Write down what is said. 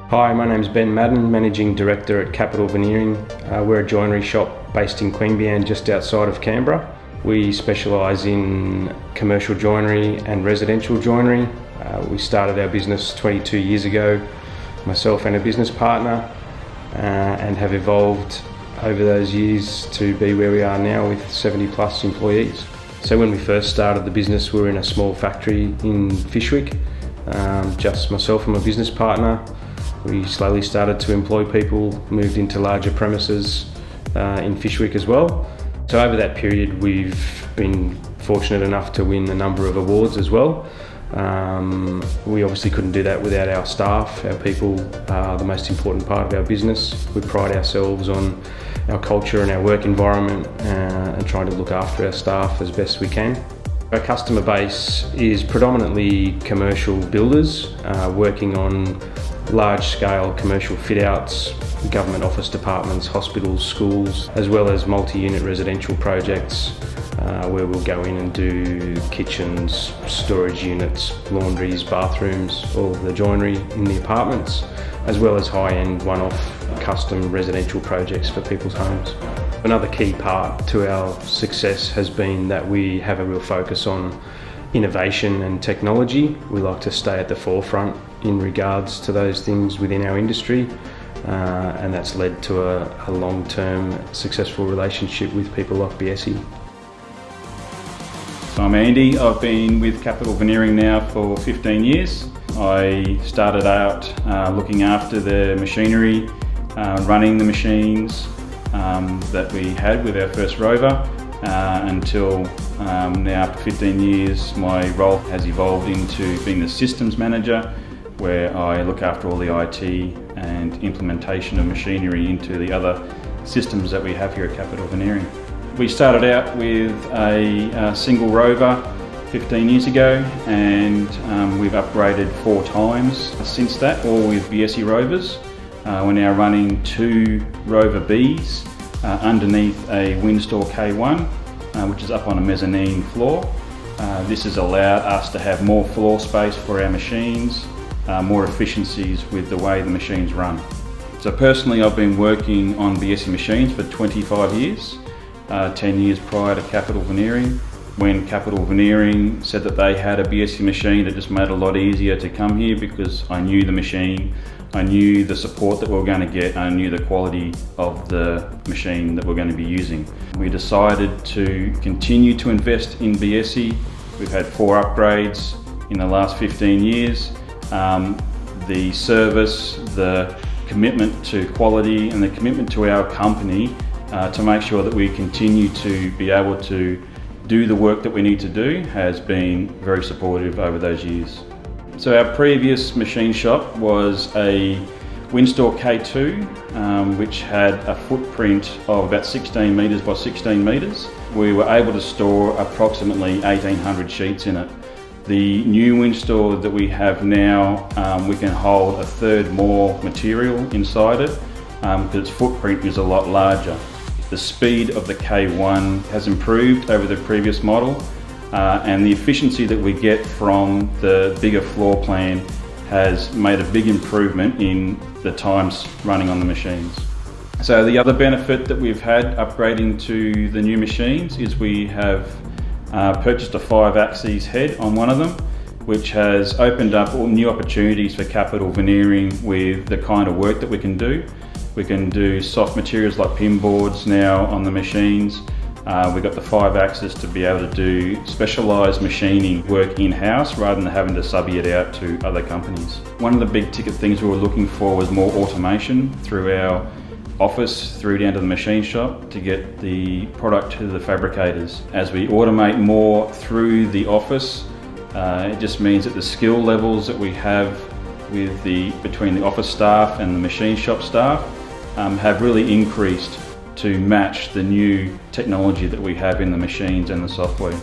Hi, my name's Ben Madden, Managing Director at Capital Veneering. We're a joinery shop based in Queanbeyan, just outside of Canberra. We specialise in commercial joinery and residential joinery. We started our business 22 years ago, myself and a business partner, and have evolved over those years to be where we are now with 70 plus employees. So when we first started the business, we were in a small factory in Fyshwick, just myself and my business partner. We slowly started to employ people, moved into larger premises in Fyshwick as well. So over that period, we've been fortunate enough to win a number of awards as well. We obviously couldn't do that without our staff. Our people are the most important part of our business. We pride ourselves on our culture and our work environment and trying to look after our staff as best we can. Our customer base is predominantly commercial builders working on large-scale commercial fit-outs, government office departments, hospitals, schools, as well as multi-unit residential projects where we'll go in and do kitchens, storage units, laundries, bathrooms, all of the joinery in the apartments, as well as high-end one-off custom residential projects for people's homes. Another key part to our success has been that we have a real focus on innovation and technology. We like to stay at the forefront in regards to those things within our industry, and that's led to a long-term successful relationship with people like Biesse. So I'm Andy. I've been with Capital Veneering now for 15 years. I started out looking after the machinery, running the machines that we had with our first Rover until now, after 15 years, my role has evolved into being the systems manager, where I look after all the IT and implementation of machinery into the other systems that we have here at Capital Veneering. We started out with a single Rover 15 years ago, and we've upgraded 4 times since that, all with Biesse Rovers. We're now running 2 Rover Bs underneath a Winstore K1, which is up on a mezzanine floor. This has allowed us to have more floor space for our machines, more efficiencies with the way the machines run. So personally, I've been working on Biesse machines for 25 years, 10 years prior to Capital Veneering. When Capital Veneering said that they had a Biesse machine, it just made it a lot easier to come here because I knew the machine, I knew the support that we were going to get, I knew the quality of the machine that we're going to be using. We decided to continue to invest in Biesse. We've had 4 upgrades in the last 15 years. The service, the commitment to quality and the commitment to our company to make sure that we continue to be able to do the work that we need to do has been very supportive over those years. So our previous machine shop was a Winstore K2, which had a footprint of about 16 metres by 16 metres. We were able to store approximately 1,800 sheets in it. The new Winstore that we have now, we can hold a third more material inside it because its footprint is a lot larger. The speed of the K1 has improved over the previous model, and the efficiency that we get from the bigger floor plan has made a big improvement in the times running on the machines. So the other benefit that we've had upgrading to the new machines is we have purchased a 5-axis head on one of them, which has opened up all new opportunities for Capital Veneering with the kind of work that we can do. We can do soft materials like pin boards now on the machines. We've got the 5-axis to be able to do specialised machining work in-house rather than having to subby it out to other companies. One of the big ticket things we were looking for was more automation through our office through down to the machine shop to get the product to the fabricators. As we automate more through the office, it just means that the skill levels that we have with between the office staff and the machine shop staff have really increased to match the new technology that we have in the machines and the software.